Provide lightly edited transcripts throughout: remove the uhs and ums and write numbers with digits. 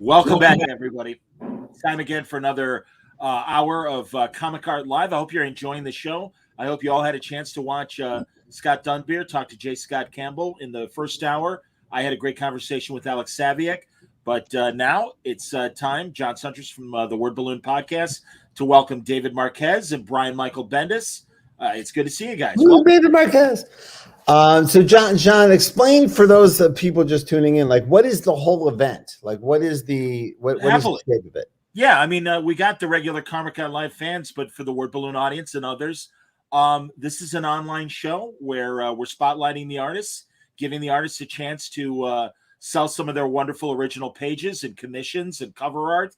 Welcome back, everybody. It's time again for another hour of Comic Art Live. I hope you're enjoying the show. I hope you all had a chance to watch Scott Dunbier talk to J. Scott Campbell in the first hour. I had a great conversation with Alex Saviak. But now it's time, John Suntress from the Word Balloon Podcast, to welcome David Marquez and Brian Michael Bendis. It's good to see you guys. David Marquez. So John, explain for those people just tuning in, like, what is the whole event? Like, what is the what is the shape of it? Yeah, I mean, we got the regular Comic Con Live fans, but for the Word Balloon audience and others, this is an online show where we're spotlighting the artists, giving the artists a chance to sell some of their wonderful original pages and commissions and cover art.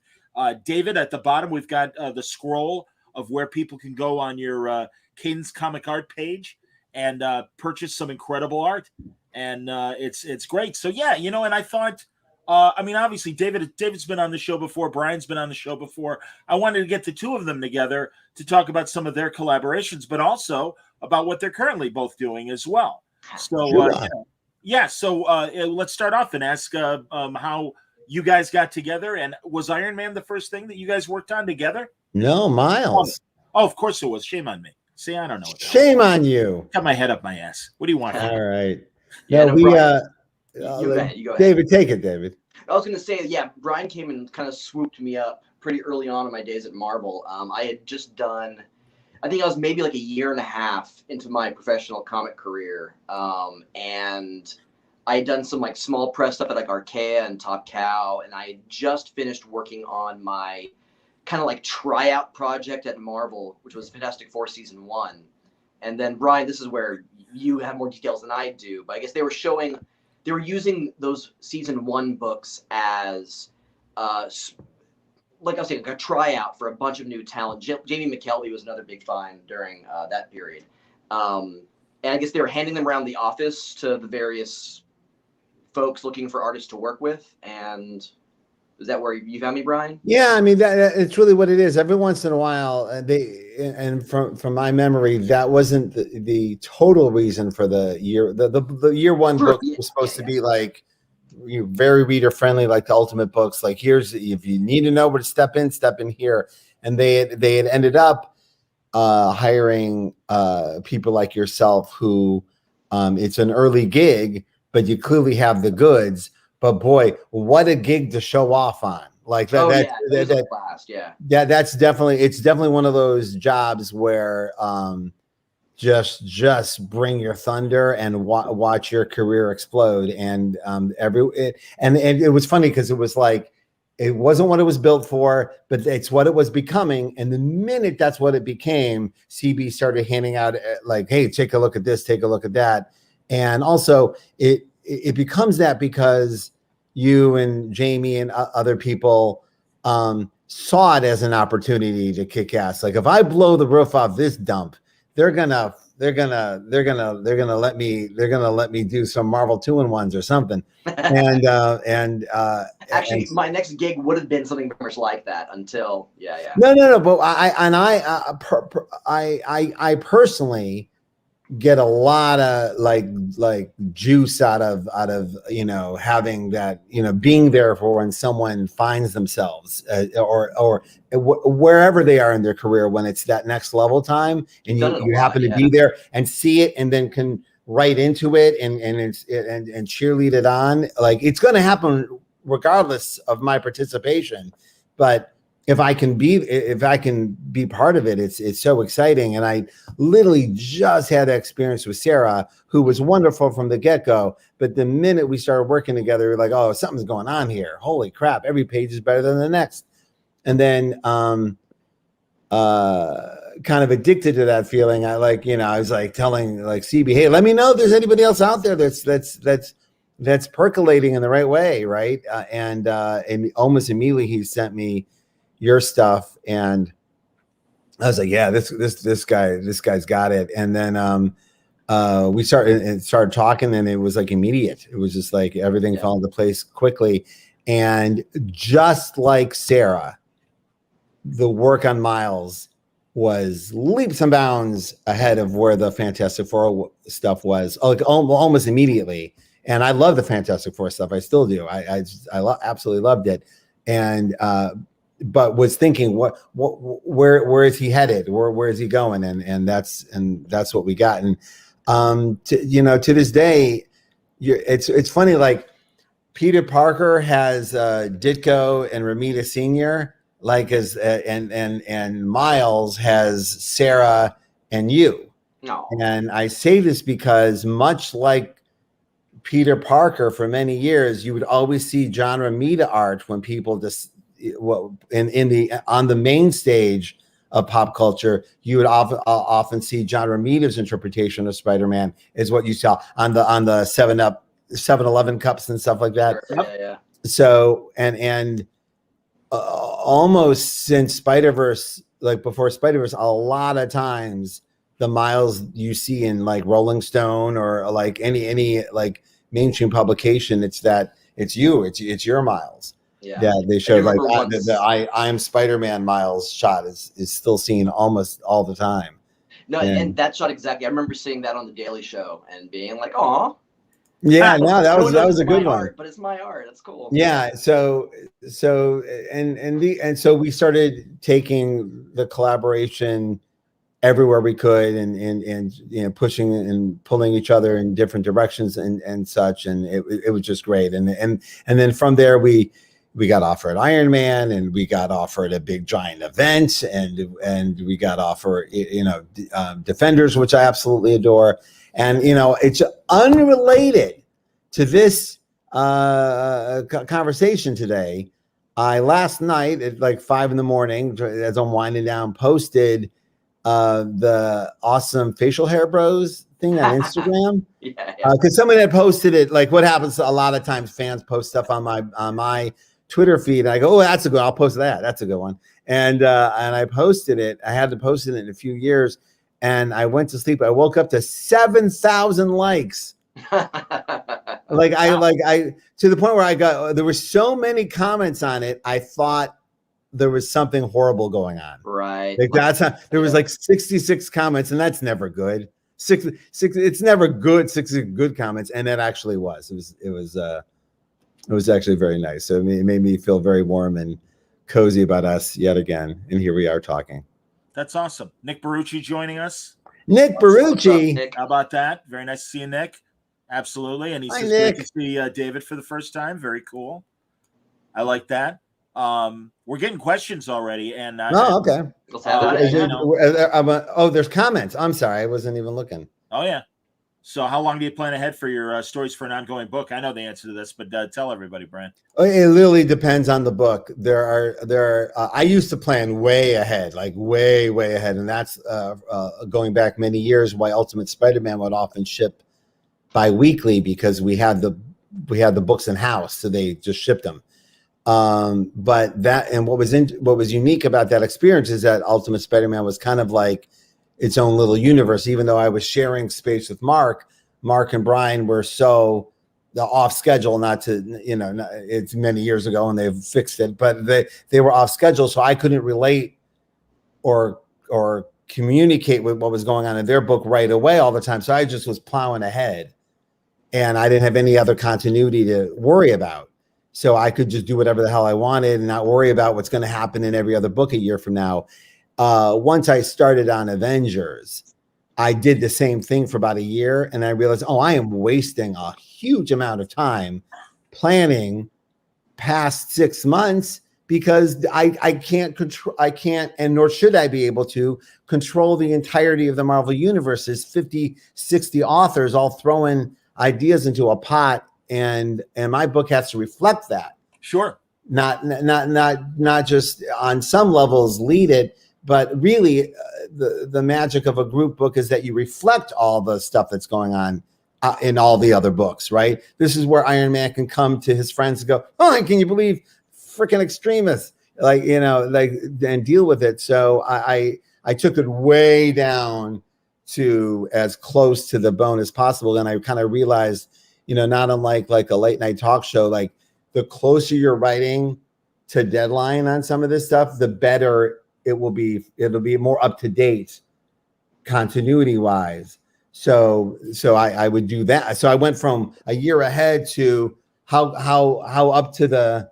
David, at the bottom, we've got the scroll of where people can go on your Cadence Comic Art page and purchase some incredible art. And it's great. So, yeah, you know, and I thought, I mean, obviously, David's been on the show before. Brian's been on the show before. I wanted to get the two of them together to talk about some of their collaborations, but also about what they're currently both doing as well. So, Sure. Yeah, so let's start off and ask how you guys got together. And was Iron Man the first thing that you guys worked on together? No, Miles. Oh, of course it was. Shame on me. See, I don't know. Shame on you. Got my head up my ass. What do you want? All right. Yeah, no, we. you go ahead. David, take it, David. I was going to say, yeah, Brian came and kind of swooped me up pretty early on in my days at Marvel. I had just done, I think I was maybe like a year and a half into my professional comic career. And I had done some like small press stuff at like Archaea and Top Cow. And I had just finished working on my kind of like tryout project at Marvel, which was Fantastic Four Season 1. And then, Brian, this is where you have more details than I do. But I guess they were using those Season 1 books as, like I was saying, like a tryout for a bunch of new talent. Jamie McKelvey was another big find during that period. And I guess they were handing them around the office to the various folks looking for artists to work with. And is that where you found me, Brian? Yeah, I mean, that it's really what it is. Every once in a while, from my memory, that wasn't the total reason for the year. The year one book was supposed to be like, very reader friendly, like the Ultimate books. Like, here's, if you need to know where to step in here. And they had ended up hiring people like yourself who it's an early gig, but you clearly have the goods. But boy, what a gig to show off on! Like that. That's definitely one of those jobs where just bring your thunder and watch your career explode. And it was funny because it was like, it wasn't what it was built for, but it's what it was becoming. And the minute that's what it became, CB started handing out like, hey, take a look at this, take a look at that. And also it becomes that because you and Jamie and other people saw it as an opportunity to kick ass. Like, if I blow the roof off this dump, they're gonna let me do some Marvel 2-in-1s or something. And actually, my next gig would have been something much like that until No. But I personally get a lot of like juice out of having that, being there for when someone finds themselves or wherever they are in their career, when it's that next level time and you happen to be there and see it and then can write into it and cheerlead it on. Like, it's going to happen regardless of my participation, but if I can be part of it, it's so exciting. And I literally just had that experience with Sarah, who was wonderful from the get-go. But the minute we started working together, we were like, oh, something's going on here. Holy crap, every page is better than the next. And then kind of addicted to that feeling. I was like telling like CB, hey, let me know if there's anybody else out there that's percolating in the right way, right? And almost immediately he sent me your stuff, and I was like, yeah, this guy's got it. And then we started talking, and it was like immediate. It was just like everything fell into place quickly. And just like Sarah, the work on Miles was leaps and bounds ahead of where the Fantastic Four stuff was, like almost immediately. And I love the Fantastic Four stuff. I still do. I absolutely loved it. and but was thinking where is he headed, where is he going, and that's what we got. And to this day, it's funny, like Peter Parker has Ditko and Ramita Sr., like as and Miles has Sarah and you. No. And I say this because much like Peter Parker, for many years, you would always see John Romita art when people just on the main stage of pop culture. You would often see John Romita's interpretation of Spider-Man is what you saw on the 7-Eleven cups and stuff like that. Sure. Yeah. So and almost since Spider-Verse, like before Spider-Verse, a lot of times the Miles you see in like Rolling Stone or like any like mainstream publication, it's your Miles. Yeah. That they showed, like the I am Spider-Man Miles shot is still seen almost all the time. No, and that shot exactly. I remember seeing that on the Daily Show and being like, "Aw." Yeah, no, that was a good one. Art, but it's my art. That's cool. Yeah, so we started taking the collaboration everywhere we could, and pushing and pulling each other in different directions and such, and it was just great. And then from there we got offered Iron Man, and we got offered a big giant event, and we got offered Defenders, which I absolutely adore. And it's unrelated to this conversation today. I last night at like 5 a.m, as I'm winding down, posted the awesome facial hair bros thing on Instagram. Yeah. Because somebody had posted it. Like what happens a lot of times, fans post stuff on my Twitter feed, and I go, "Oh, that's a good. I'll post that. That's a good one." And I posted it. I hadn't posted it in a few years, and I went to sleep. I woke up to 7,000 likes. Like I to the point where there were so many comments on it. I thought there was something horrible going on. Right. Like there was like 66 comments, and that's never good. Six. It's never good. 60 good comments, and that actually was. It was actually very nice. So it made me feel very warm and cozy about us yet again. And here we are talking. That's awesome. Nick Barucci joining us. Nick Barucci. Nick? How about that? Very nice to see you, Nick. Absolutely. And he says, Nick. great to see David for the first time. Very cool. I like that. We're getting questions already. And Okay. Let's have it. There's comments. I'm sorry. I wasn't even looking. Oh, yeah. So how long do you plan ahead for your stories for an ongoing book? I know the answer to this, but tell everybody, Brian. It literally depends on the book. There are I used to plan way ahead, like way ahead, and that's going back many years. Why Ultimate Spider-Man would often ship bi-weekly, because we had the books in house, so they just shipped them. But what was unique about that experience is that Ultimate Spider-Man was kind of like its own little universe. Even though I was sharing space with Mark and Brian were so off schedule, it's many years ago and they've fixed it, but they were off schedule, so I couldn't relate or communicate with what was going on in their book right away all the time. So I just was plowing ahead, and I didn't have any other continuity to worry about. So I could just do whatever the hell I wanted and not worry about what's going to happen in every other book a year from now. Once I started on Avengers, I did the same thing for about a year, and I realized, I am wasting a huge amount of time planning past 6 months, because I can't control, and nor should I be able to control the entirety of the Marvel Universe's 50, 60 authors all throwing ideas into a pot, and my book has to reflect that. Sure. Not just on some levels lead it, but really the magic of a group book is that you reflect all the stuff that's going on in all the other books, right? This is where Iron Man can come to his friends and go, "Oh, can you believe freaking extremists?" And deal with it. So I took it way down to as close to the bone as possible. And I kind of realized, not unlike like a late night talk show, like the closer you're writing to deadline on some of this stuff, the better it will be. It'll be more up to date continuity wise. So I would do that. So I went from a year ahead to how up to the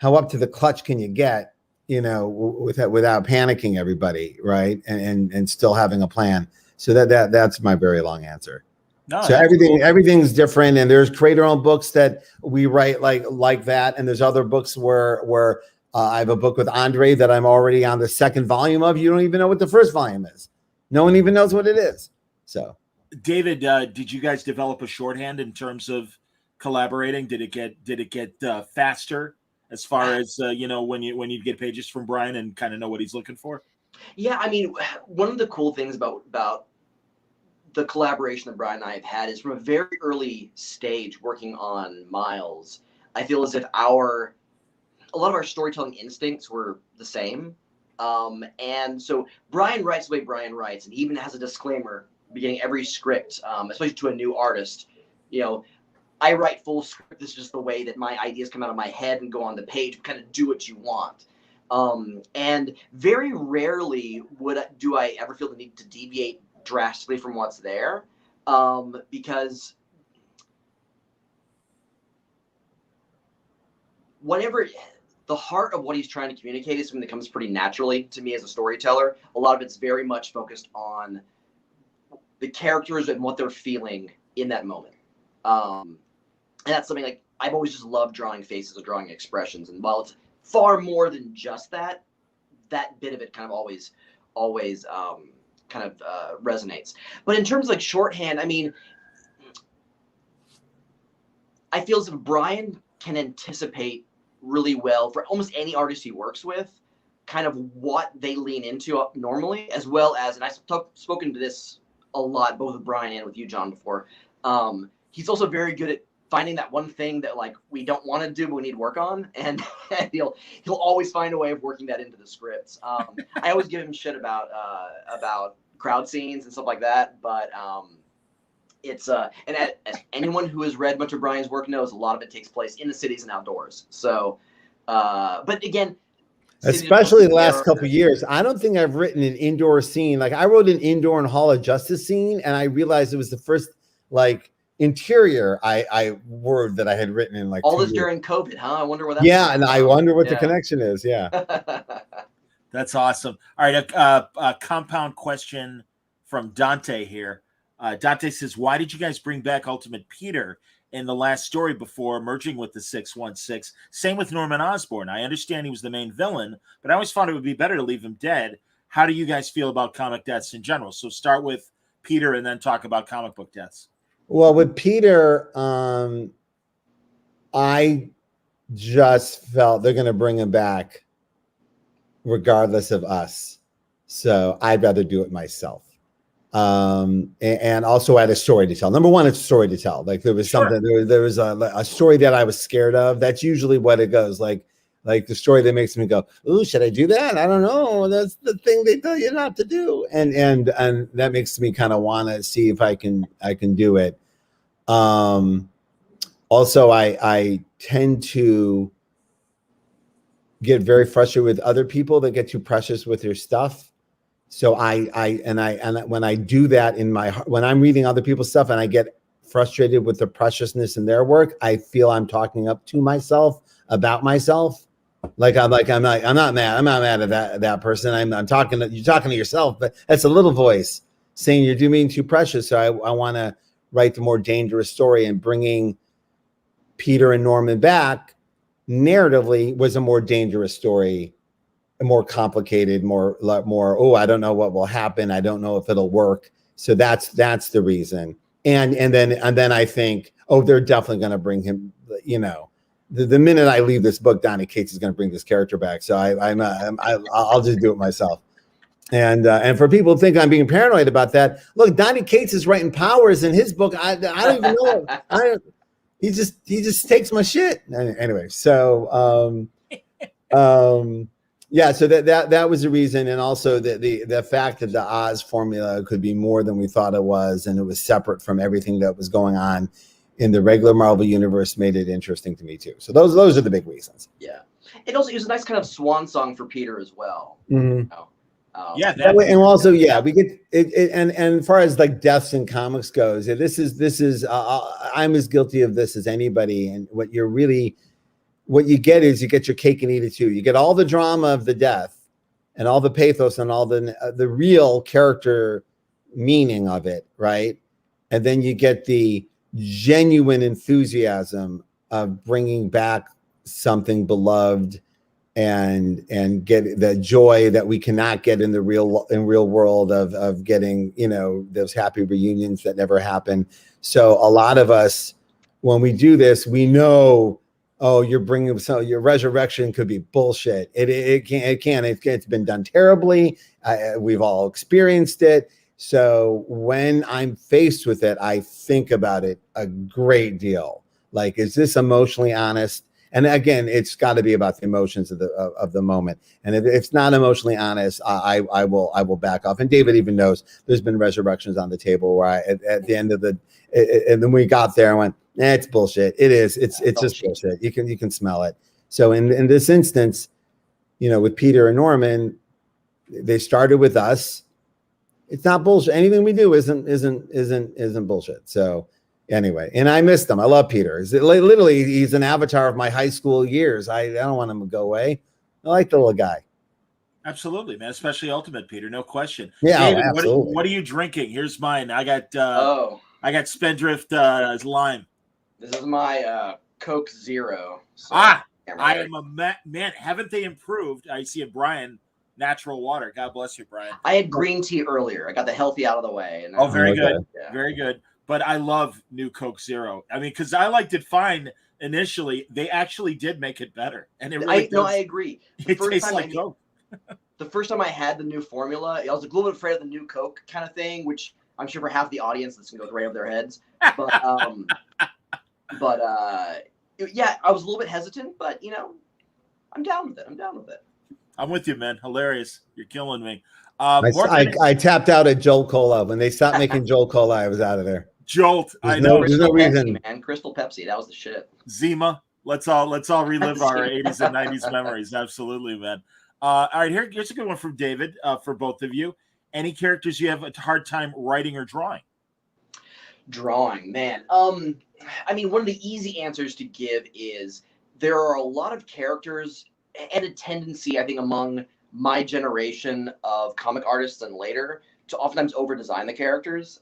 how up to the clutch can you get, without panicking everybody, right? And still having a plan. So that's my very long answer. No, So everything's different, and there's creator-owned books that we write like that, and there's other books where I have a book with Andre that I'm already on the second volume of. You don't even know what the first volume is. No one even knows what it is. So, David, did you guys develop a shorthand in terms of collaborating? Did it get faster as far as when you get pages from Brian and kind of know what he's looking for? Yeah, I mean, one of the cool things about the collaboration that Brian and I have had is from a very early stage working on Miles, I feel as if a lot of our storytelling instincts were the same. And so Brian writes the way Brian writes, and he even has a disclaimer beginning every script, especially to a new artist. I write full script. This is just the way that my ideas come out of my head and go on the page. Kind of do what you want. And very rarely do I ever feel the need to deviate drastically from what's there, because whatever the heart of what he's trying to communicate is something that comes pretty naturally to me as a storyteller. A lot of it's very much focused on the characters and what they're feeling in that moment. And that's something like I've always just loved drawing faces or drawing expressions. And while it's far more than just that bit of it kind of always resonates. But in terms of like shorthand, I mean, I feel as if Brian can anticipate really well for almost any artist he works with, kind of what they lean into normally, as well as, and I've spoken to this a lot, both with Brian and with you, John, before. He's also very good at finding that one thing that like we don't want to do but we need work on, and he'll always find a way of working that into the scripts. I always give him shit about crowd scenes and stuff like that, but it's and as anyone who has read much of Brian's work knows, a lot of it takes place in the cities and outdoors. So but again, especially the last couple of years, I don't think I've written an indoor scene. Like I wrote an indoor and Hall of Justice scene, and I realized it was the first like interior word that I had written in like all this during COVID, huh? I wonder what that. Yeah, and I wonder what the connection is. Yeah. That's awesome. All right, a compound question from Dante here. Dante says, why did you guys bring back Ultimate Peter in the last story before merging with the 616? Same with Norman Osborn. I understand he was the main villain, but I always thought it would be better to leave him dead. How do you guys feel about comic deaths in general? So start with Peter and then talk about comic book deaths. Well, with Peter, I just felt they're going to bring him back regardless of us. So I'd rather do it myself. And also I had a story to tell. Number one, it's a story to tell. Like there was something, there was a story that I was scared of. That's usually what it goes. Like the story that makes me go, ooh, should I do that? I don't know. That's the thing they tell you not to do. And that makes me kind of want to see if I can do it. Also I tend to get very frustrated with other people that get too precious with their stuff. So I when I do that when I'm reading other people's stuff and I get frustrated with the preciousness in their work, I feel I'm talking up to myself about myself. I'm not mad. I'm not mad at that person. You're talking to yourself, but that's a little voice saying you're doing too precious. So I want to write the more dangerous story, and bringing Peter and Norman back narratively was a more dangerous story. More complicated, more, oh, I don't know what will happen. I don't know if it'll work. So that's the reason. And then I think, oh, they're definitely going to bring him, the minute I leave this book, Donny Cates is going to bring this character back. So I'll just do it myself. And for people who think I'm being paranoid about that, look, Donny Cates is writing Powers in his book. I don't even know. He just takes my shit. Anyway, so, yeah, so that was the reason, and also the fact that the Oz formula could be more than we thought it was, and it was separate from everything that was going on in the regular Marvel universe made it interesting to me too. So those are the big reasons. Yeah, it was a nice kind of swan song for Peter as well. Mm-hmm. Yeah, and also we get it, and as far as like deaths in comics goes, this is I'm as guilty of this as anybody, and what what you get is you get your cake and eat it too. You get all the drama of the death and all the pathos and all the real character meaning of it, right? And then you get the genuine enthusiasm of bringing back something beloved and get the joy that we cannot get in the real world of getting, you know, those happy reunions that never happen. So a lot of us, when we do this, we know, oh, you're bringing your resurrection could be bullshit. It can't. It's been done terribly. We've all experienced it. So when I'm faced with it, I think about it a great deal. Like, is this emotionally honest? And again, it's got to be about the emotions of the moment. And if it's not emotionally honest, I will back off. And David even knows there's been resurrections on the table where at the end of and then we got there and went, it's bullshit. It is. It's just bullshit. You can smell it. So in this instance, you know, with Peter and Norman, they started with us. It's not bullshit. Anything we do isn't bullshit. So anyway, and I missed him. I love Peter. Literally, he's an avatar of my high school years. I don't want him to go away. I like the little guy. Absolutely, man. Especially Ultimate Peter, no question. Yeah, David, absolutely. What are you drinking? Here's mine. I got Spendthrift lime. This is my Coke Zero. So I am a man. Haven't they improved? I see a Brian. Natural water. God bless you, Brian. I had green tea earlier. I got the healthy out of the way. And very good. Yeah. Very good. But I love new Coke Zero. I mean, because I liked it fine initially. They actually did make it better. And it really I agree. It tastes like Coke. The first time I had the new formula, I was a little bit afraid of the new Coke kind of thing, which I'm sure for half the audience that's going to go right over their heads. But, yeah, I was a little bit hesitant, but, you know, I'm down with it. I'm with you, man. Hilarious. You're killing me. I tapped out at Jolt Cola. When they stopped making Jolt Cola, I was out of there. Jolt. There's no reason. Pepsi, man. Crystal Pepsi. That was the shit. Zima. Let's all relive our 80s and 90s memories. Absolutely, man. All right, here's a good one from David for both of you. Any characters you have a hard time writing or drawing? Drawing, man. I mean, one of the easy answers to give is there are a lot of characters and a tendency, I think, among my generation of comic artists and later to oftentimes over-design the characters.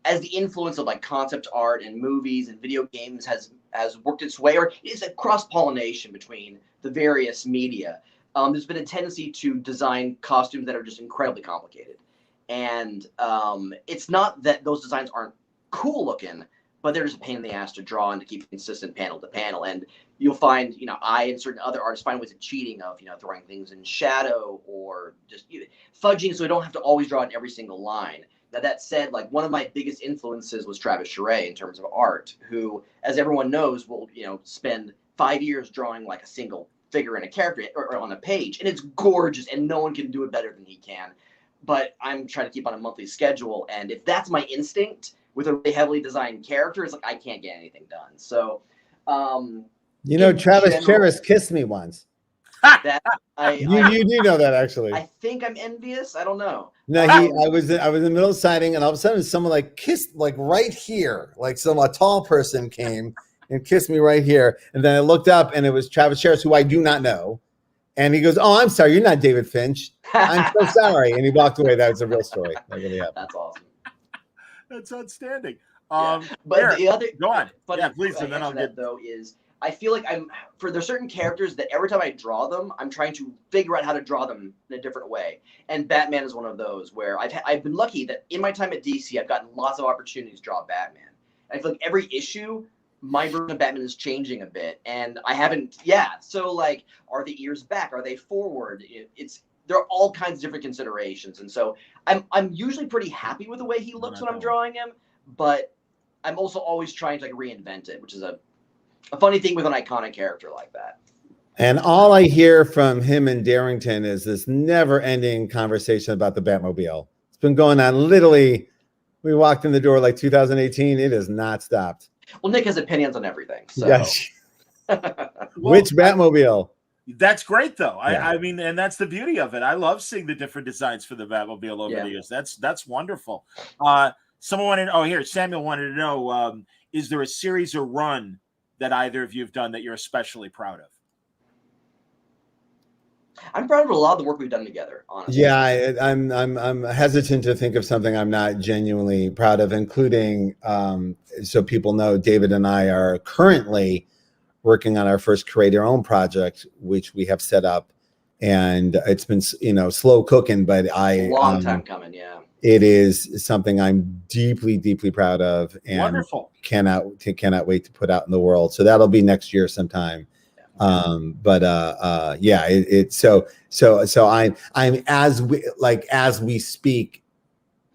As the influence of like concept art and movies and video games has worked its way, or it's a cross-pollination between the various media, there's been a tendency to design costumes that are just incredibly complicated. And it's not that those designs aren't cool looking, but they're just a pain in the ass to draw and to keep consistent panel to panel. And you'll find, you know, I and certain other artists find ways of cheating of, you know, throwing things in shadow or just fudging so we don't have to always draw in every single line. Now, that said, like, one of my biggest influences was Travis Charest in terms of art, who, as everyone knows, will, you know, spend 5 years drawing like a single figure in a character or on a page. And it's gorgeous and no one can do it better than he can. But I'm trying to keep on a monthly schedule. And if that's my instinct with a really heavily designed character, it's like I can't get anything done. So, you know, Travis Charest kissed me once. That you do know that, actually. I think I'm envious. I don't know. No, I was in the middle of signing, and all of a sudden, someone like kissed like right here, like a tall person came and kissed me right here, and then I looked up, and it was Travis Charest, who I do not know, and he goes, "Oh, I'm sorry, you're not David Finch. I'm so sorry," and he walked away. That was a real story. That really happened. That's awesome. That's outstanding. Yeah. But the other go on. Yeah, please, and then I'll get though is I feel like there's certain characters that every time I draw them, I'm trying to figure out how to draw them in a different way. And Batman is one of those where I've been lucky that in my time at DC, I've gotten lots of opportunities to draw Batman. I feel like every issue, my version of Batman is changing a bit, and I haven't. Yeah, so like, are the ears back? Are they forward? There are all kinds of different considerations, and so I'm usually pretty happy with the way he looks when I'm drawing him, but I'm also always trying to like reinvent it, which is a funny thing with an iconic character like that. And all I hear from him and Darrington is this never-ending conversation about the Batmobile. It's been going on literally. We walked in the door like 2018. It has not stopped. Well, Nick has opinions on everything. So. Yes. Which Batmobile? That's great, though. Yeah. I mean, and that's the beauty of it. I love seeing the different designs for the Batmobile over the years. That's wonderful. Someone wanted. Oh, here, Samuel wanted to know: is there a series or run that either of you have done that you're especially proud of? I'm proud of a lot of the work we've done together, honestly. Yeah, I'm hesitant to think of something I'm not genuinely proud of, including so people know, David and I are currently working on our first create-our-own project, which we have set up, and it's been slow cooking, but Long time coming, yeah. It is something I'm deeply, deeply proud of, and Wonderful. cannot wait to put out in the world. So that'll be next year sometime. Yeah, it's so I'm as we speak,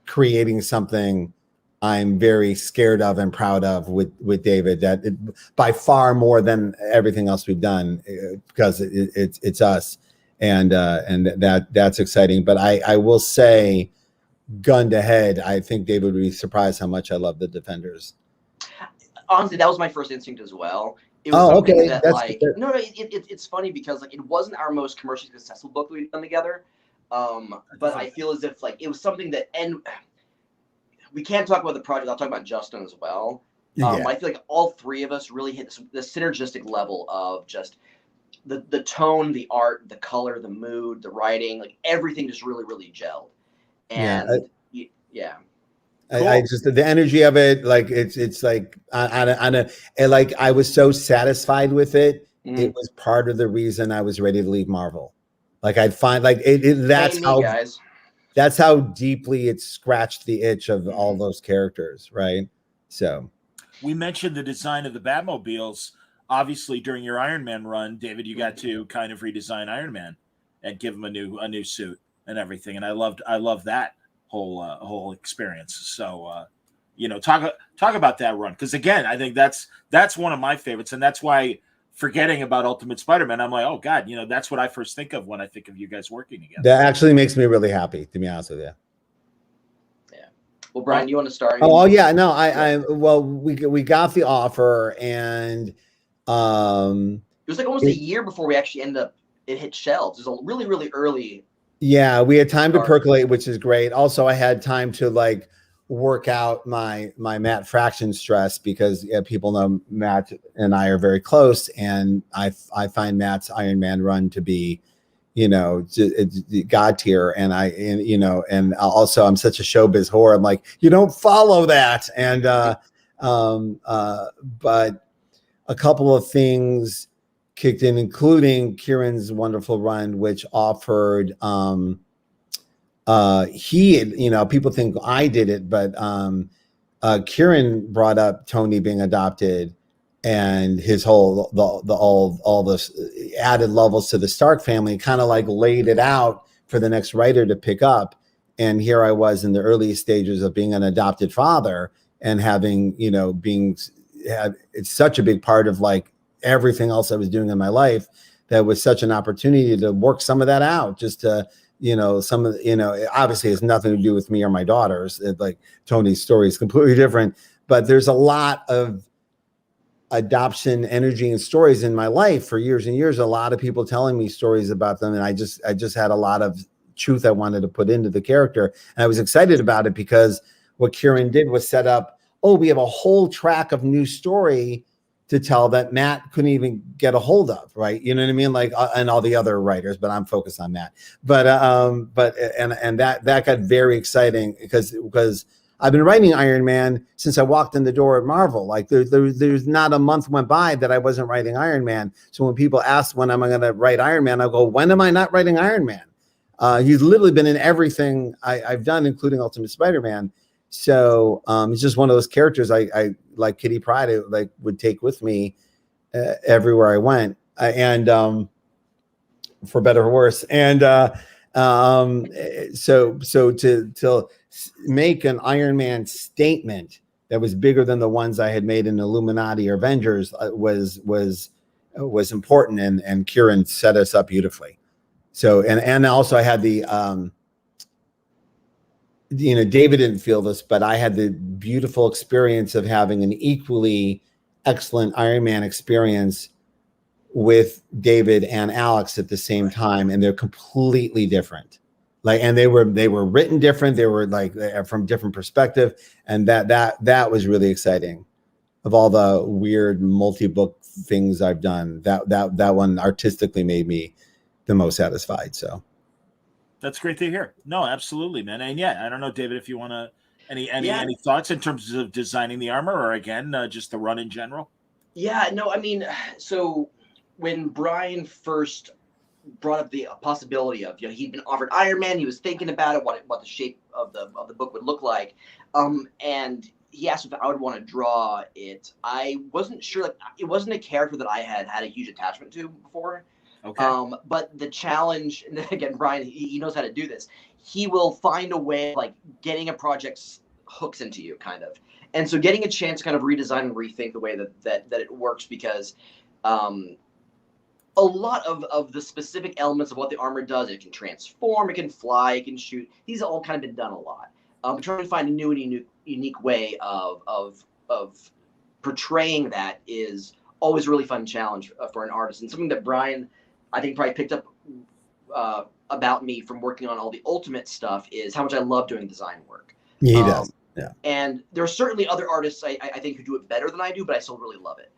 creating something I'm very scared of and proud of with David, that by far more than everything else we've done, because it's us, and that's exciting. But I will say, gun to head, I think David would be surprised how much I love the Defenders. Honestly, that was my first instinct as well. It was something okay. That it's funny because it wasn't our most commercially successful book that we've done together. But I feel as if it was something that, and we can't talk about the project. I'll talk about Justin as well. I feel like all three of us really hit the synergistic level of just the tone, the art, the color, the mood, the writing, everything just really, really gelled. And yeah. Cool. I just the energy of it, it's I was so satisfied with it. It was part of the reason I was ready to leave Marvel. I'd find that's how deeply it scratched the itch of all those characters, right? So we mentioned the design of the Batmobiles. Obviously, during your Iron Man run, David, you got to kind of redesign Iron Man and give him a new suit and everything, and I loved that whole experience. So talk about that run, because again, I think that's one of my favorites, and that's why, forgetting about Ultimate Spider-Man, I'm like, oh god, that's what I first think of when I think of you guys working together. That actually makes me really happy, to be honest with you. Yeah. Well, Brian, you want to start? We got the offer, and it was almost a year before we actually it hit shelves. It was a really, really early. Yeah, we had time to percolate, which is great. Also, I had time to work out my Matt Fraction stress, because people know Matt and I are very close, and I find Matt's Iron Man run to be, god tier, and also I'm such a showbiz whore. I'm like, you don't follow that, and but a couple of things kicked in, including Kieran's wonderful run, which offered people think I did it, but Kieran brought up Tony being adopted and his whole all this added levels to the Stark family, kind of laid it out for the next writer to pick up. And here I was in the earliest stages of being an adopted father, and having it's such a big part of everything else I was doing in my life, that was such an opportunity to work some of that out, just to it obviously has nothing to do with me or my daughters. Tony's story is completely different, but there's a lot of adoption energy and stories in my life for years and years. A lot of people telling me stories about them, and I just had a lot of truth I wanted to put into the character, and I was excited about it, because what Kieran did was set up, we have a whole track of new story to tell that Matt couldn't even get a hold of, right? You know what I mean? And all the other writers, but I'm focused on Matt. But that got very exciting, because I've been writing Iron Man since I walked in the door at Marvel. There's not a month went by that I wasn't writing Iron Man. So when people ask when am I going to write Iron Man, I'll go, when am I not writing Iron Man? He's literally been in everything I've done, including Ultimate Spider-Man. So it's just one of those characters I like Kitty Pryde, would take with me everywhere I went, and for better or worse. And so to make an Iron Man statement that was bigger than the ones I had made in Illuminati or Avengers was important, and Kieran set us up beautifully. So and also I had the David didn't feel this, but I had the beautiful experience of having an equally excellent Iron Man experience with David and Alex at the same time, and they're completely different. And they were written different. They were from different perspective, and that was really exciting. all the weird multi-book things I've done, that one artistically made me the most satisfied. So that's great to hear. No, absolutely, man. And yeah, I don't know, David, if you want to any Yeah. any thoughts in terms of designing the armor, or again, just the run in general. Yeah, no, I mean, so when Brian first brought up the possibility of, he'd been offered Iron Man, he was thinking about it, what the shape of the book would look like, and he asked if I would want to draw it. I wasn't sure, like, it wasn't a character that I had a huge attachment to before. Okay. But the challenge, and again, Brian, he knows how to do this. He will find a way, like, getting a project hooks into you, kind of. And so getting a chance to kind of redesign and rethink the way that it works, because a lot of the specific elements of what the armor does, it can transform, it can fly, it can shoot. These have all kind of been done a lot. Trying to find a new and unique way of portraying that is always a really fun challenge for an artist, and something that Brian, I think, probably picked up about me from working on all the Ultimate stuff is how much I love doing design work. he does. Yeah. And there are certainly other artists I think who do it better than I do, but I still really love it.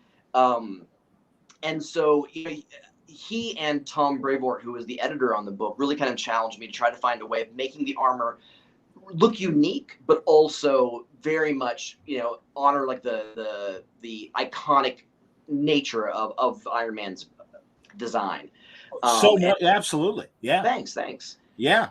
And so he and Tom Brevoort, who was the editor on the book, really kind of challenged me to try to find a way of making the armor look unique, but also very much, honor like the iconic nature of Iron Man's design. Absolutely. Yeah. Thanks. Yeah.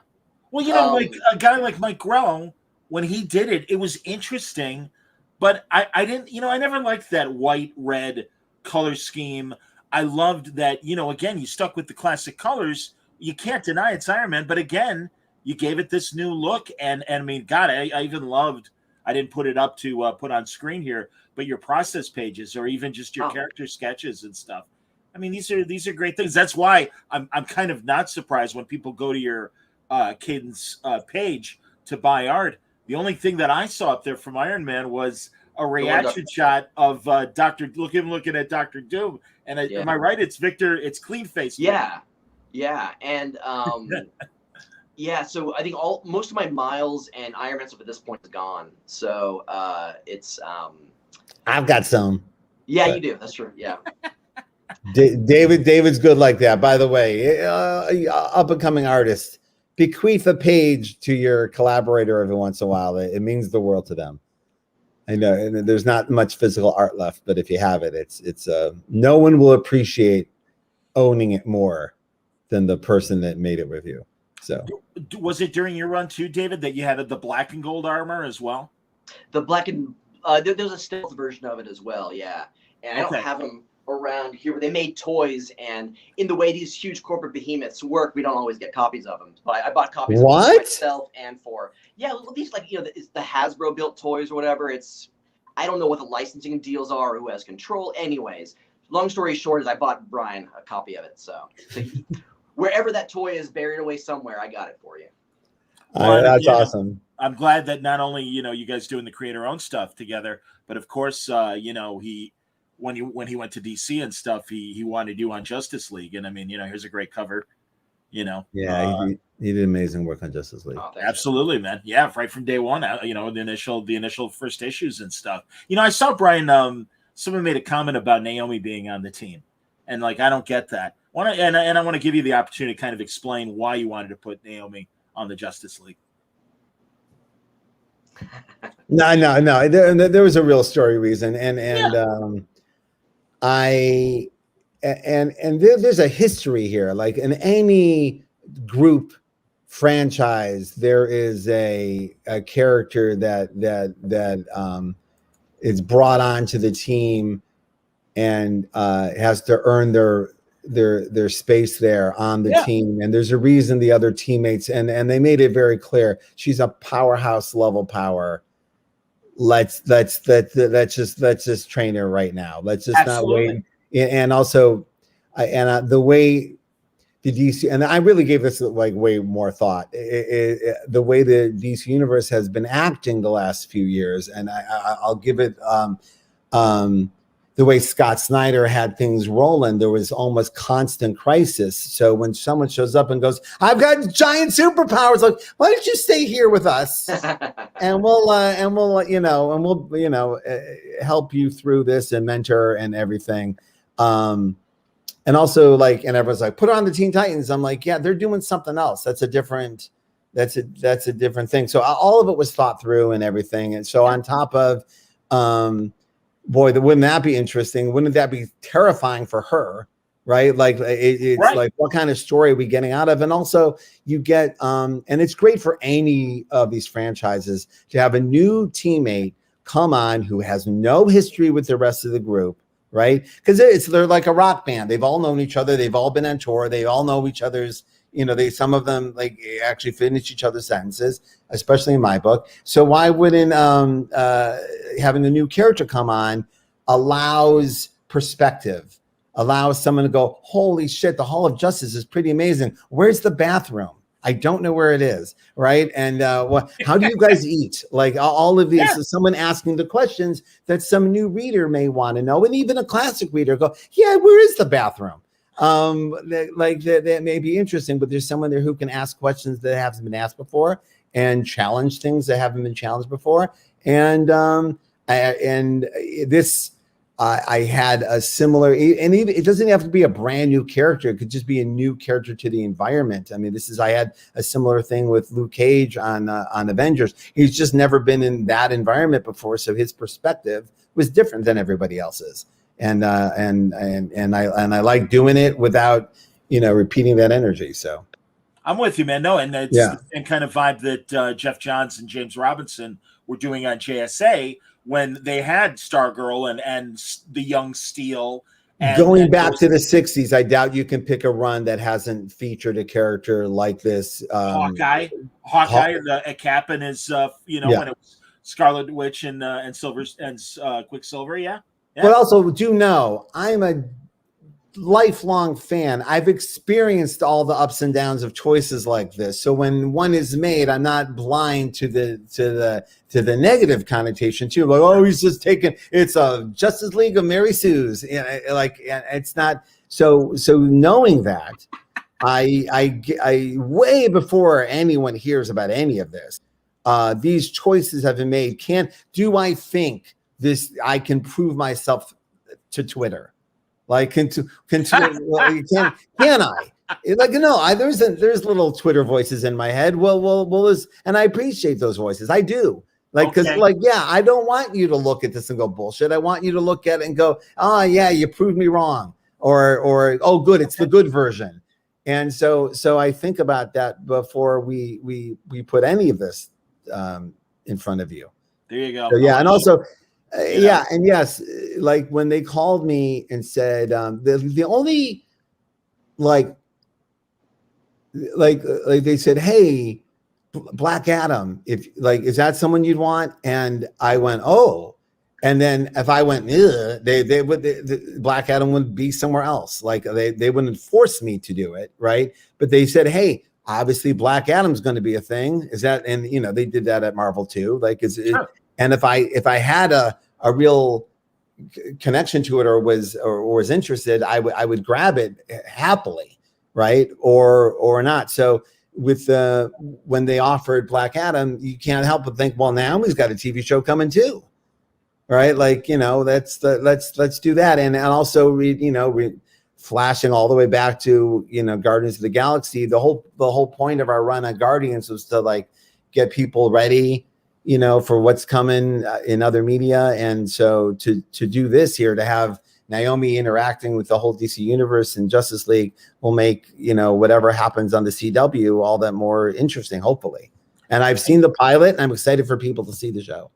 Well, like a guy like Mike Grell, when he did it, it was interesting, but I didn't, I never liked that white, red color scheme. I loved that, again, you stuck with the classic colors. You can't deny it's Iron Man, but again, you gave it this new look. And I mean, God, I even loved, I didn't put it up to put on screen here, but your process pages or even just your character sketches and stuff. I mean, these are great things. That's why I'm kind of not surprised when people go to your Cadence page to buy art. The only thing that I saw up there from Iron Man was a reaction shot of looking at Dr. Doom. And am I right? It's Victor. It's clean face. Yeah. And yeah. So I think most of my Miles and Iron Man stuff at this point is gone. So it's I've got some. Yeah, you do. That's true. Yeah. David's good like that. By the way, up and coming artist, bequeath a page to your collaborator every once in a while. It means the world to them. I know, and there's not much physical art left, but if you have it, it's no one will appreciate owning it more than the person that made it with you. So, was it during your run too, David, that you had the black and gold armor as well? The black and there's a stealth version of it as well, yeah. And I don't have them around here, but they made toys, and in the way these huge corporate behemoths work, we don't always get copies of them. But I bought copies of them for myself and for these, like, it's the Hasbro built toys or whatever. I don't know what the licensing deals are or who has control. Anyways, long story short is I bought Brian a copy of it. So wherever that toy is buried away somewhere, I got it for you. Well, that's awesome. I'm glad that not only you guys doing the creator-owned stuff together, but of course he when he went to DC and stuff, he wanted you on Justice League, and I mean, here's a great cover. Yeah, he did amazing work on Justice League. Absolutely, man. Yeah, right from day one. The initial first issues and stuff. I saw Brian. Someone made a comment about Naomi being on the team, and like I don't get that. I want to give you the opportunity to kind of explain why you wanted to put Naomi on the Justice League. No. There was a real story reason, and there's a history here. Like in any group franchise, there is a character that is brought onto the team and has to earn their space there on the team. And there's a reason the other teammates and they made it very clear she's a powerhouse level power. Let's just train her right now. Let's just not wait. And also, the way the DC, and I really gave this like way more thought. The way the DC universe has been acting the last few years, and I'll give it the the way Scott Snyder had things rolling, there was almost constant crisis. So when someone shows up and goes, "I've got giant superpowers," like, why don't you stay here with us, and we'll help you through this and mentor and everything. And also, like, and everyone's like, put on the Teen Titans. I'm like, yeah, they're doing something else. That's a different thing. So all of it was thought through and everything. And so on top of, boy, wouldn't that be interesting? Wouldn't that be terrifying for her? Right? Like it's right. Like, what kind of story are we getting out of? And also you get, and it's great for any of these franchises to have a new teammate come on who has no history with the rest of the group. Right? Because they're like a rock band. They've all known each other. They've all been on tour. They all know each other's, some of them like actually finish each other's sentences, especially in my book. So why wouldn't having a new character come on allows perspective, allows someone to go, holy shit, the Hall of Justice is pretty amazing. Where's the bathroom? I don't know where it is, right? And how do you guys eat? Like all of these, so someone asking the questions that some new reader may want to know, and even a classic reader go, yeah, where is the bathroom? That may be interesting, but there's someone there who can ask questions that haven't been asked before and challenge things that haven't been challenged before. And I had a similar, and even it doesn't have to be a brand new character. It could just be a new character to the environment. I mean, I had a similar thing with Luke Cage on Avengers. He's just never been in that environment before, so his perspective was different than everybody else's. And I like doing it without, repeating that energy. So I'm with you, man. No, and it's the same kind of vibe that Jeff Johns and James Robinson were doing on JSA. When they had Stargirl and the Young Steel. Going back to the 60s, I doubt you can pick a run that hasn't featured a character like this. Hawkeye, a Cap and his, when it was Scarlet Witch and Silver and Quicksilver, yeah. But also, do know I'm a lifelong fan. I've experienced all the ups and downs of choices like this. So when one is made, I'm not blind to the negative connotation too. Like, oh, he's just taking it's a Justice League of Mary Sue's. It's not so knowing that I way before anyone hears about any of this, these choices have been made. Do I think this I can prove myself to Twitter? Like, can I? Like, no, there's little Twitter voices in my head. Well, and I appreciate those voices. I do. Like, because I don't want you to look at this and go bullshit. I want you to look at it and go, oh yeah, you proved me wrong, or oh good, it's the good version. And so I think about that before we put any of this in front of you. There you go. So, and also. And yes, like when they called me and said the only like they said, hey, Black Adam, is that someone you'd want? And I went, oh, and then if I went, they would Black Adam would be somewhere else. Like they wouldn't force me to do it, right? But they said, hey, obviously Black Adam's going to be a thing. Is that? And they did that at Marvel too. Like sure. And if I had a real connection to it or was interested, I would grab it happily, right? Or not. So with when they offered Black Adam, you can't help but think, well, now he's got a TV show coming too, right? Like let's do that, and also flashing all the way back to Guardians of the Galaxy. The whole point of our run on Guardians was to like get people ready. For what's coming in other media. And so to do this here, to have Naomi interacting with the whole DC universe and Justice League will make, whatever happens on the CW all that more interesting, hopefully. And I've seen the pilot and I'm excited for people to see the show.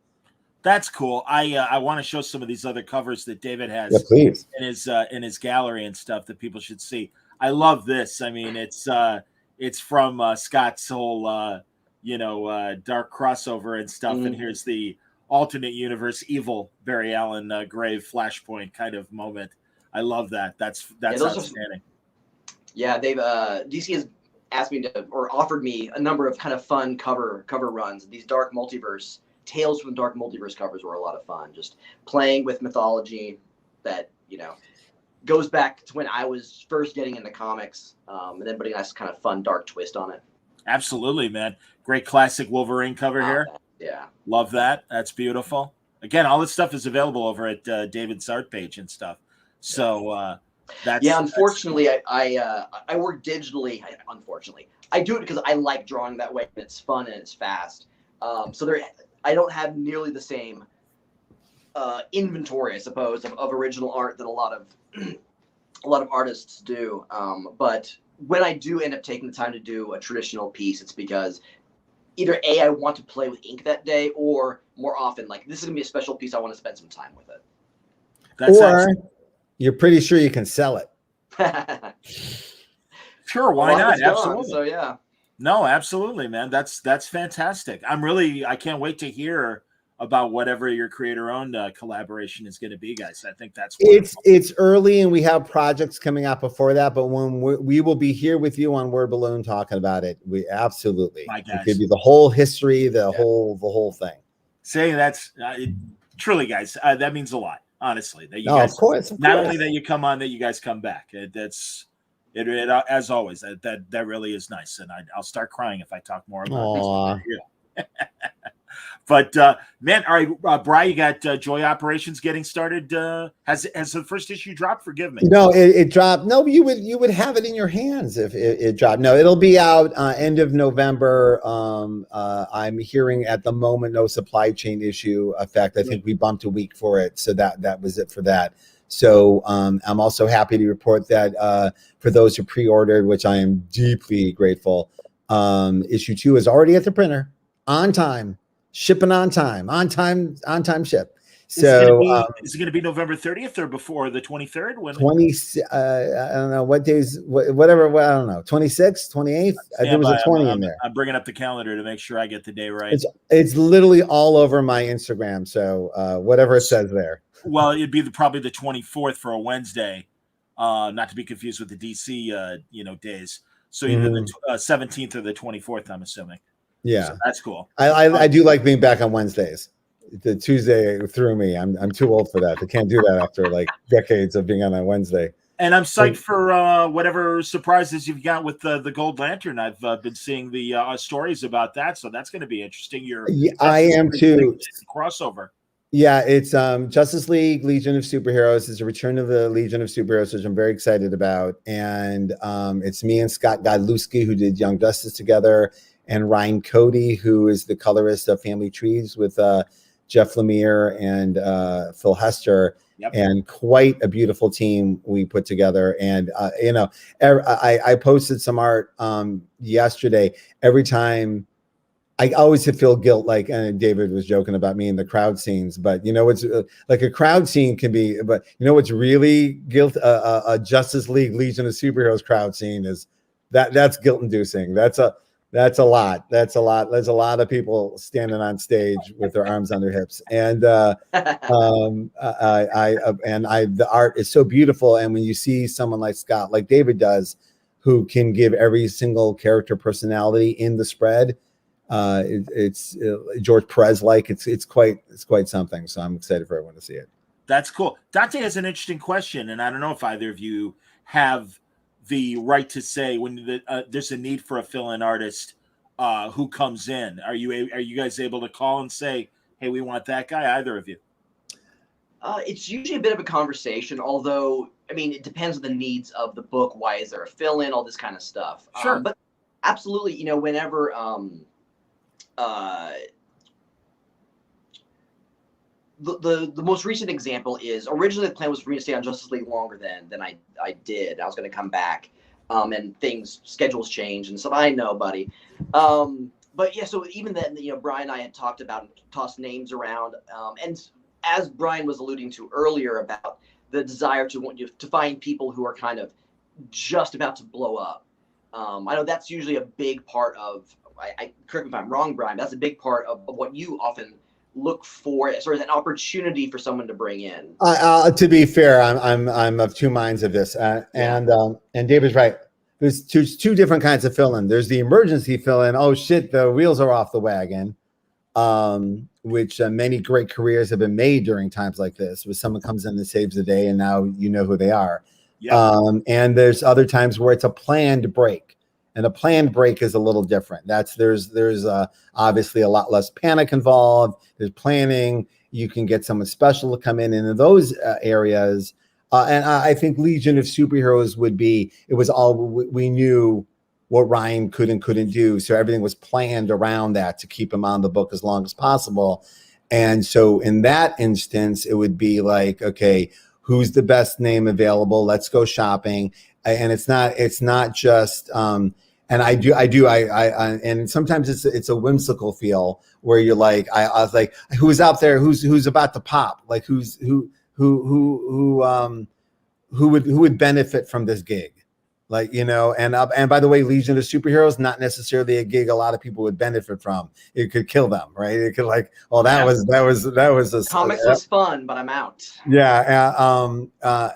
That's cool. I want to show some of these other covers that David has in his gallery and stuff that people should see. I love this. I mean, it's from Scott's whole, dark crossover and stuff. And here's the alternate universe evil Barry Allen Grave Flashpoint kind of moment. I love that. That's outstanding. They've DC has asked me or offered me a number of kind of fun cover runs. These Dark Multiverse Tales from Dark Multiverse covers were a lot of fun. Just playing with mythology, that, you know, goes back to when I was first getting into comics, and then putting a nice kind of fun, dark twist on it. Absolutely, man. Great classic Wolverine cover here. Yeah. Love that. That's beautiful. Again, all this stuff is available over at David's art page and stuff. So that's unfortunately, I work digitally. Unfortunately, I do it because I like drawing that way, and it's fun and it's fast. So I don't have nearly the same inventory, I suppose, of original art that a lot of artists do. But when I do end up taking the time to do a traditional piece, it's because either A, I want to play with ink that day, or more often, like, this is gonna be a special piece, I want to spend some time with it. You're pretty sure you can sell it. Sure, why not? Absolutely. So yeah. No, absolutely, man. That's fantastic. I can't wait to hear about whatever your creator-owned collaboration is going to be, guys. I think that's wonderful. It's early, and we have projects coming out before that. But when we will be here with you on Word Balloon talking about it, we absolutely give you the whole history, the whole thing. Saying that's truly, guys, that means a lot. Honestly, that you guys, of course. Not only that you come on, that you guys come back. That's it. As always, that really is nice, and I'll start crying if I talk more about this. But man, all right, Bri, you got Joy Operations getting started. Has the first issue dropped? Forgive me. No, it dropped. No, you would have it in your hands if it dropped. No, it'll be out end of November. I'm hearing at the moment no supply chain issue effect. I think we bumped a week for it, so that was it for that. So I'm also happy to report that for those who pre-ordered, which I am deeply grateful, issue 2 is already at the printer on time. Shipping on time ship. So is it going to be November 30th or before the 23rd? When I don't know what days, whatever. I don't know. 26th, 28th. There was a 20 in there. I'm bringing up the calendar to make sure I get the day right. It's literally all over my Instagram. So whatever it says there. Well, it'd be probably the 24th for a Wednesday, not to be confused with the DC days. So either the 17th or the 24th, I'm assuming. Yeah, so that's cool. I do like being back on Wednesdays. The Tuesday threw me. I'm too old for that. I can't do that after like decades of being on a Wednesday. And I'm psyched for whatever surprises you've got with the Gold Lantern. I've been seeing the stories about that, so that's going to be interesting. I am too. Crossover. Yeah, it's Justice League, Legion of Superheroes. It's a return of the Legion of Superheroes, which I'm very excited about. And it's me and Scott Godlewski, who did Young Justice together, and Ryan Cody, who is the colorist of Family Trees with Jeff Lemire and Phil Hester. Yep. And quite a beautiful team we put together. And, I posted some art yesterday. Every time, I always feel guilt, like, and David was joking about me in the crowd scenes, but it's like a crowd scene can be, but what's really guilt, a Justice League Legion of Superheroes crowd scene is that's guilt inducing. That's a lot. There's a lot of people standing on stage with their arms on their hips. And the art is so beautiful. And when you see someone like Scott, like David does, who can give every single character personality in the spread, it's George Perez like it's quite something. So I'm excited for everyone to see it. That's cool. Dante has an interesting question, and I don't know if either of you have the right to say when there's a need for a fill-in artist who comes in. Are you guys able to call and say, hey, we want that guy? Either of you? It's usually a bit of a conversation, although it depends on the needs of the book. Why is there a fill-in? All this kind of stuff. Sure. But absolutely, whenever the most recent example is originally the plan was for me to stay on Justice League longer than I did. I was going to come back, and schedules change and stuff. I know, buddy. But yeah, so even then, Brian and I had talked about and tossed names around, and as Brian was alluding to earlier about the desire to find people who are kind of just about to blow up. I know that's usually a big part of. Correct me if I'm wrong, Brian. That's a big part of what you often look for, sort of an opportunity for someone to bring in. To be fair, I'm of two minds of this, and David's right. There's two different kinds of fill-in. There's the emergency fill-in. Oh shit, the wheels are off the wagon, which many great careers have been made during times like this, where someone comes in and saves the day, and now you know who they are. Yeah. And there's other times where it's a planned break, and a planned break is a little different. There's obviously a lot less panic involved. There's planning. You can get someone special to come in those areas. And I think Legion of Superheroes would be. It was all we knew what Ryan could and couldn't do, so everything was planned around that to keep him on the book as long as possible. And so in that instance, it would be like, okay, who's the best name available? Let's go shopping. And it's not just and and sometimes it's a whimsical feel where you're like, I was like, who's out there who's about to pop, like who would benefit from this gig, like, you know. And by the way, Legion of Superheroes, not necessarily a gig a lot of people would benefit from. It could kill them, right? It could like, oh, that was a comics was fun, but I'm out. Yeah.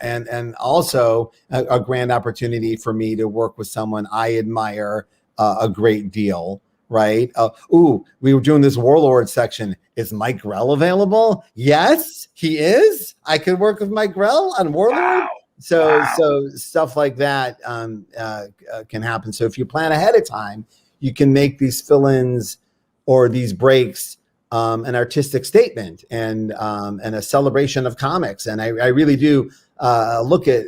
And also a grand opportunity for me to work with someone I admire a great deal, right? We were doing this Warlord section. Is Mike Grell available? Yes, he is. I could work with Mike Grell on Warlord. Wow. So stuff like that can happen. So if you plan ahead of time, you can make these fill-ins or these breaks an artistic statement and a celebration of comics. And I really do look at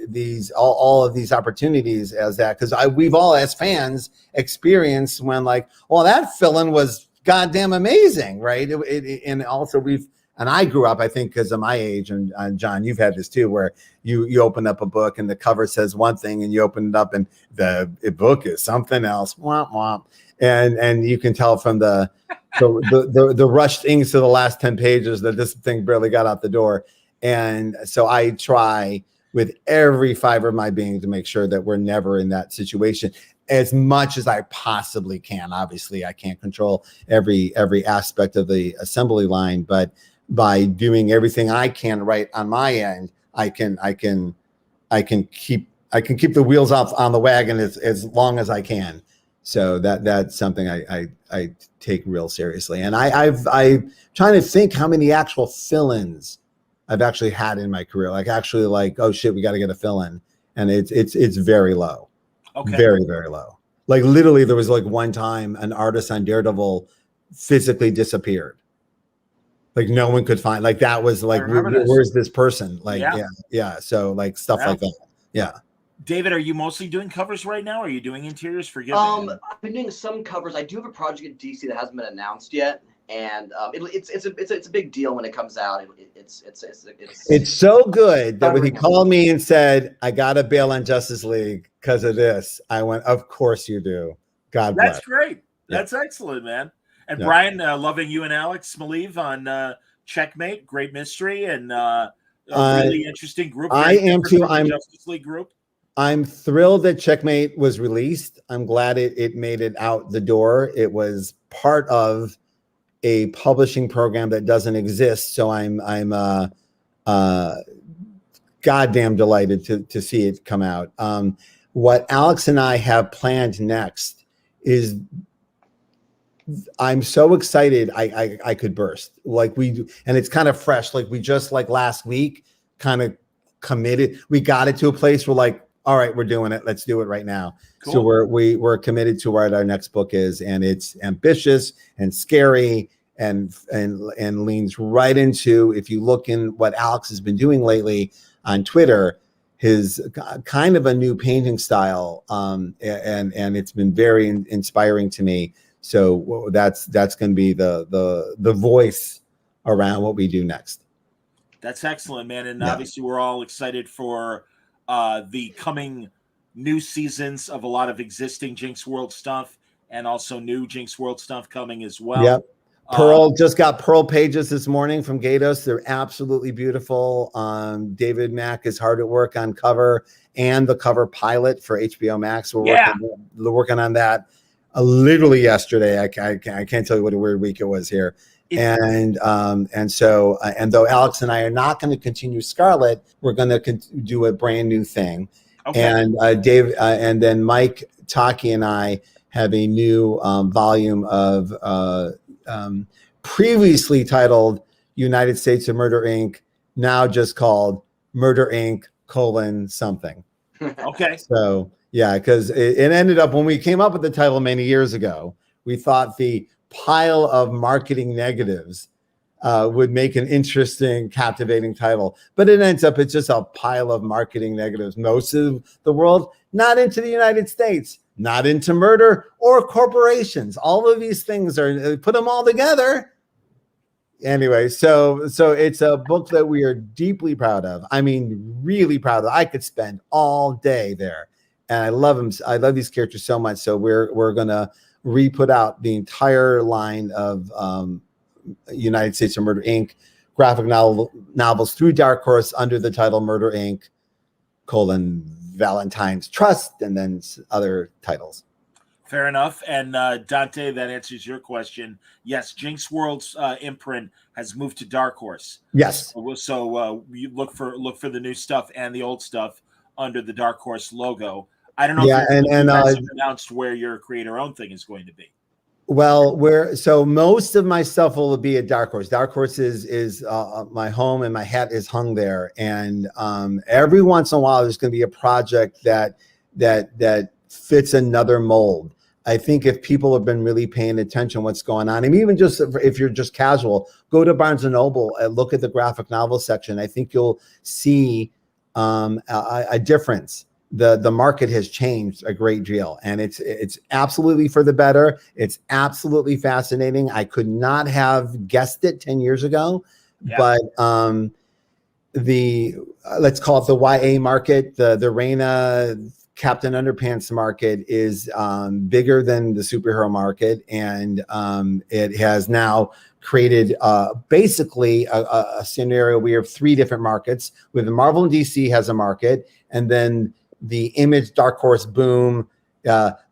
these all of these opportunities as that, because we've all as fans experienced when like, well, that fill-in was goddamn amazing, right? And also and I grew up, I think, because of my age, and John, you've had this too, where you open up a book and the cover says one thing, and you open it up and the book is something else. Womp womp. And you can tell from the rushed inks to the last 10 pages that this thing barely got out the door. And so I try with every fiber of my being to make sure that we're never in that situation as much as I possibly can. Obviously, I can't control every aspect of the assembly line, but by doing everything I can right on my end, I can keep the wheels off on the wagon as long as I can. So that's something I take real seriously. And I'm trying to think how many actual fill-ins I've actually had in my career. Like actually like, oh shit, we got to get a fill-in. And it's very low. Okay. Very, very low. Like literally there was like one time an artist on Daredevil physically disappeared. Like no one could find, like that was like, where's this person? Like, yeah. So like stuff like that. Yeah. David, are you mostly doing covers right now? Or are you doing interiors? Forgive me. I've been doing some covers. I do have a project in DC that hasn't been announced yet, and it's a big deal when it comes out. It's so good that when he called me and said, "I got to bail on Justice League because of this," I went, "Of course you do." God bless. That's great. That's excellent, man. And Brian, loving you and Alex Maleev on Checkmate, great mystery and really interesting group. I am too. I'm Justice League group. I'm thrilled that Checkmate was released. I'm glad it made it out the door. It was part of a publishing program that doesn't exist, so I'm goddamn delighted to see it come out. What Alex and I have planned next is, I'm so excited I could burst. Like we do, and it's kind of fresh. Like we just like last week kind of committed. We got it to a place where like, all right, we're doing it. Let's do it right now. Cool. So we're committed to what our next book is, and it's ambitious and scary and leans right into, if you look in what Alex has been doing lately on Twitter, his kind of a new painting style, and it's been very inspiring to me. So that's going to be the voice around what we do next. That's excellent, man. And obviously we're all excited for the coming new seasons of a lot of existing Jinx World stuff, and also new Jinx World stuff coming as well. Yep. Pearl just got Pearl pages this morning from Gatos. They're absolutely beautiful. David Mack is hard at work on cover and the cover pilot for HBO Max. We're working on that. Literally yesterday. I can't tell you what a weird week it was here. And so though Alex and I are not going to continue Scarlet, we're going to do a brand new thing. Okay. And Dave, and then Mike Taki and I have a new volume of previously titled United States of Murder Inc., now just called Murder Inc. : something. Okay. So yeah, because it ended up, when we came up with the title many years ago, we thought the pile of marketing negatives would make an interesting, captivating title. But it ends up, it's just a pile of marketing negatives. Most of the world, not into the United States, not into murder or corporations. All of these things are, put them all together. Anyway, so it's a book that we are deeply proud of. I mean, really proud of. I could spend all day there. And I love them. I love these characters so much. So we're gonna re-put out the entire line of United States of Murder Inc. graphic novels through Dark Horse under the title Murder Inc. : Valentine's Trust, and then other titles. Fair enough. And Dante, that answers your question. Yes, Jinx World's imprint has moved to Dark Horse. Yes. So you look for the new stuff and the old stuff under the Dark Horse logo. I don't know if you guys have announced where your creator-owned thing is going to be. Well, so most of my stuff will be at Dark Horse. Dark Horse is my home, and my hat is hung there. And every once in a while, there's going to be a project that fits another mold. I think if people have been really paying attention what's going on, and even just if you're just casual, go to Barnes & Noble and look at the graphic novel section. I think you'll see a difference. The market has changed a great deal, and it's absolutely for the better. It's absolutely fascinating. I could not have guessed it 10 years ago, but let's call it the YA market, the Raina Captain Underpants market is bigger than the superhero market, and it has now created basically a scenario. We have three different markets. With Marvel and DC has a market, and then the Image Dark Horse boom,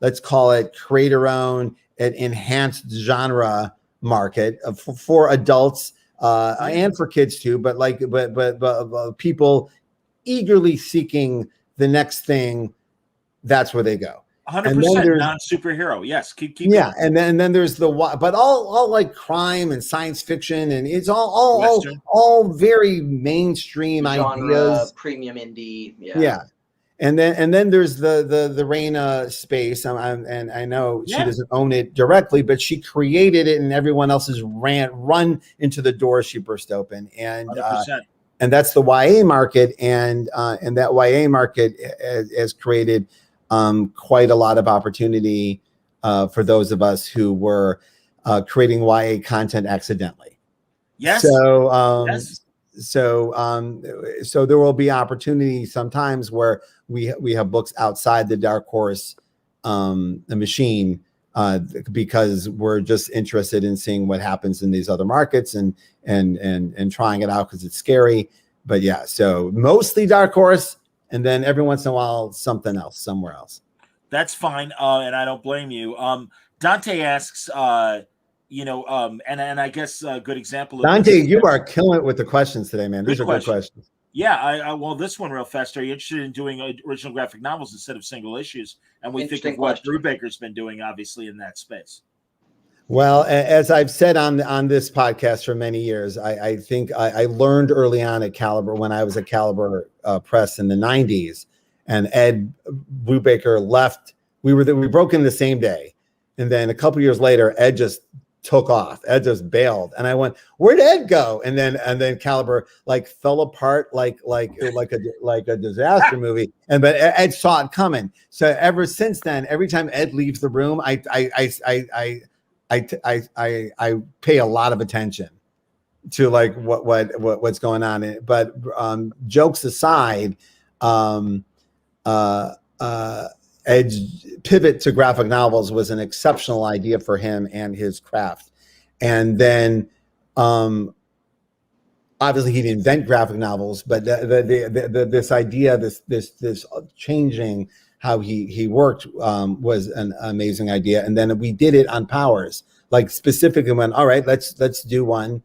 let's call it creator-owned and enhanced genre market for adults and for kids too, but people eagerly seeking the next thing. That's where they go. 100% non-superhero. Yes, keep yeah, and then there's but all like crime and science fiction, and it's all very mainstream genre, ideas, premium indie. Yeah. And then there's the Raina space, and I know she doesn't own it directly, but she created it, and everyone else has run into the doors she burst open, and that's the YA market, and that YA market has created quite a lot of opportunity for those of us who were creating YA content accidentally. Yes. So there will be opportunity sometimes where we have books outside the Dark Horse the machine because we're just interested in seeing what happens in these other markets and trying it out because it's scary. But yeah, so mostly Dark Horse, and then every once in a while something else somewhere else. That's fine, and I don't blame you. Dante asks, and I guess a good example of Dante, you are killing it with the questions today, man. These are good questions. Yeah, well, this one real fast. Are you interested in doing original graphic novels instead of single issues? And we think of what Brubaker's been doing, obviously, in that space. Well, as I've said on this podcast for many years, I think I learned early on at Caliber, when I was at Caliber Press in the 90s, and Ed Brubaker left. We broke in the same day, and then a couple years later, Ed just took off. Ed just bailed, and I went, "Where'd Ed go?" And then Caliber fell apart like a disaster movie. But Ed saw it coming. So ever since then, every time Ed leaves the room, I pay a lot of attention to what's going on. But jokes aside, Ed's pivot to graphic novels was an exceptional idea for him and his craft. And then obviously he didn't invent graphic novels, but this idea, this changing how he worked was an amazing idea. And then we did it on Powers, specifically when, all right, let's do one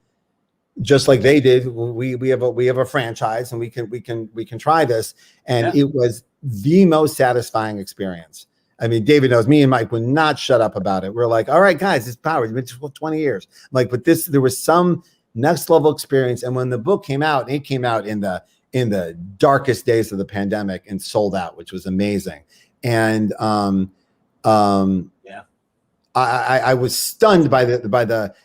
just like they did. We have a franchise, and we can try this. And it was the most satisfying experience. I mean, David knows me and Mike would not shut up about it. We're like, all right, guys, it's power. It's been 20 years. I'm like, but there was some next level experience. And when the book came out, it came out in the darkest days of the pandemic and sold out, which was amazing. And I was stunned by the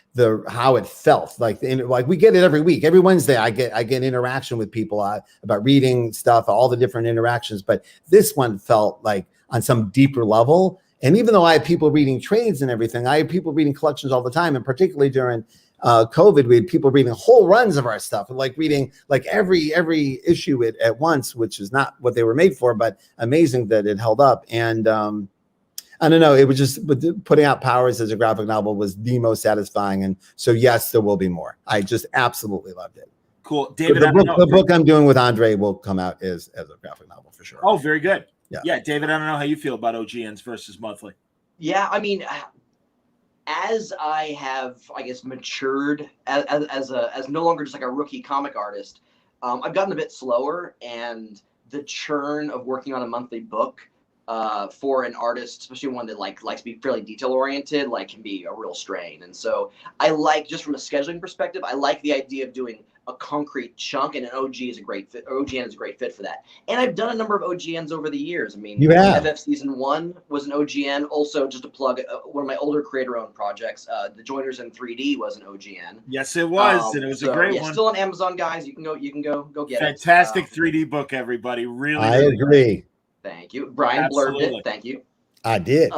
how it felt. Like we get it every week. Every Wednesday, I get interaction with people about reading stuff, all the different interactions. But this one felt like on some deeper level. And even though I had people reading trades and everything, I had people reading collections all the time. And particularly during COVID, we had people reading whole runs of our stuff, and like reading like every issue at once, which is not what they were made for, but amazing that it held up. And I don't know, it was just putting out Powers as a graphic novel was the most satisfying. And so, yes, there will be more. I just absolutely loved it. Cool. David, the book I'm doing with Andre will come out as a graphic novel for sure. Oh, very good. Yeah, David, I don't know how you feel about OGNs versus monthly. Yeah, I mean, as I have, I guess, matured as no longer just like a rookie comic artist, I've gotten a bit slower, and the churn of working on a monthly book for an artist, especially one that likes to be fairly detail oriented, can be a real strain. And so I like, just from a scheduling perspective, I like the idea of doing a concrete chunk, and an OGN is a great fit for that. And I've done a number of OGNs over the years. I mean, you have. FF Season 1 was an OGN. Also, just to plug one of my older creator-owned projects, The Joiners in 3D was an OGN. Yes, it was, and it was a great one. Still on Amazon, guys. You can go get Fantastic it. 3D book, everybody. Really, I agree. Great. Thank you. Brian Absolutely. blurbed it. Thank you. I did.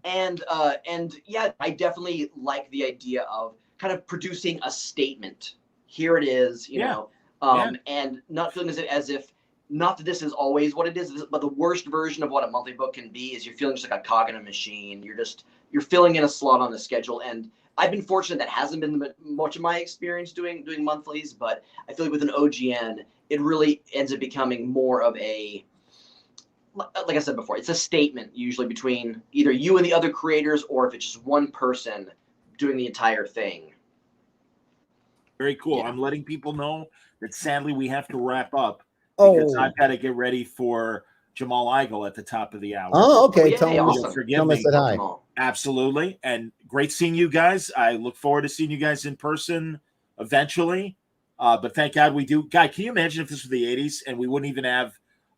And yeah, I definitely like the idea of kind of producing a statement. Here it is, you know, and not feeling as if, not that this is always what it is, but the worst version of what a monthly book can be is you're feeling just like a cog in a machine. You're filling in a slot on the schedule. And I've been fortunate that hasn't been much of my experience doing monthlies, but I feel like with an OGN, it really ends up becoming more of a, like I said before, it's a statement usually between either you and the other creators, or if it's just one person doing the entire thing. Very cool. Yeah. I'm letting people know that sadly we have to wrap up because I've got to get ready for Jamal Igle at the top of the hour. Oh, okay. Tell him I said hi. Absolutely. And great seeing you guys. I look forward to seeing you guys in person eventually. But thank God we do. Guy, can you imagine if this was the 80s and we wouldn't even have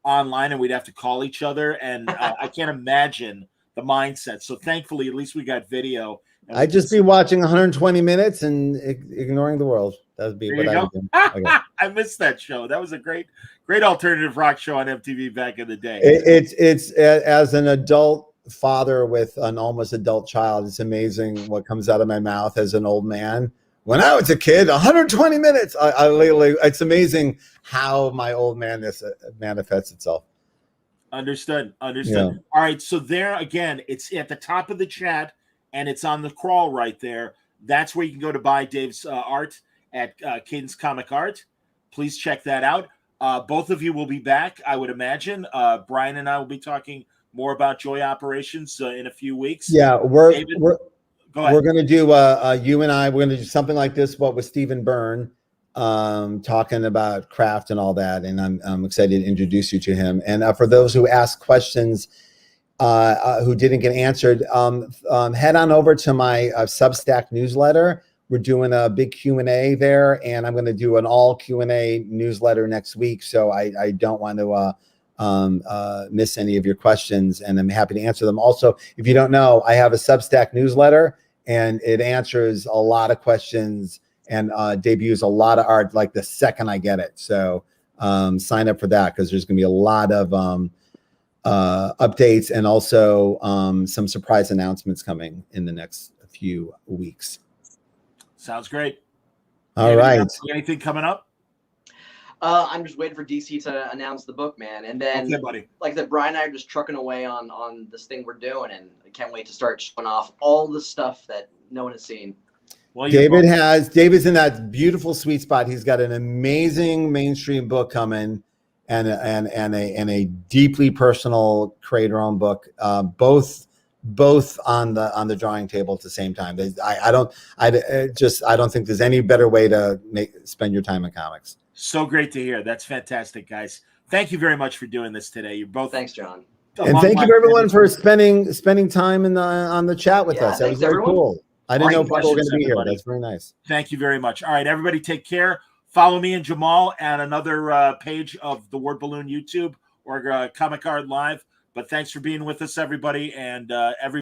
online and we'd have to call each other? And I can't imagine the mindset. So thankfully, at least we got video. I'd just be watching 120 minutes and ignoring the world. That would be what I would do. Okay. I missed that show. That was a great alternative rock show on MTV back in the day. It's as an adult father with an almost adult child, it's amazing what comes out of my mouth as an old man. When I was a kid, 120 minutes. I literally, it's amazing how my old manness manifests itself. Understood. Yeah. All right. So there again, it's at the top of the chat. And it's on the crawl right there. That's where you can go to buy Dave's art at Cadence Comic Art. Please check that out. Both of you will be back, I would imagine. Brian and I will be talking more about Joy Operations in a few weeks. Yeah, we're going to do you and I. We're going to do something like this, but with Stephen Byrne, talking about craft and all that. And I'm excited to introduce you to him. And for those who ask questions, who didn't get answered, head on over to my Substack newsletter. We're doing a big Q&A there, and I'm going to do an all Q&A newsletter next week. So I don't want to miss any of your questions, and I'm happy to answer them. Also, if you don't know, I have a Substack newsletter, and it answers a lot of questions and debuts a lot of art like the second I get it. So sign up for that, because there's going to be a lot of updates and also some surprise announcements coming in the next few weeks. Sounds great. All right. Anything coming up? I'm just waiting for DC to announce the book, man. And then, okay, buddy. Like I said, Brian and I are just trucking away on this thing we're doing, and I can't wait to start showing off all the stuff that no one has seen. Well, David's in that beautiful sweet spot. He's got an amazing mainstream book coming. And a deeply personal creator-owned book, both on the drawing table at the same time. I don't think there's any better way to spend your time in comics. So great to hear. That's fantastic, guys. Thank you very much for doing this today. You're both thanks, John. And thank you everyone for spending time on the chat with us. That was very cool. I didn't know people were going to be here. That's very nice. Thank you very much. All right, everybody, take care. Follow me and Jamal at another page of the Word Balloon YouTube or Comic Art Live. But thanks for being with us, everybody, and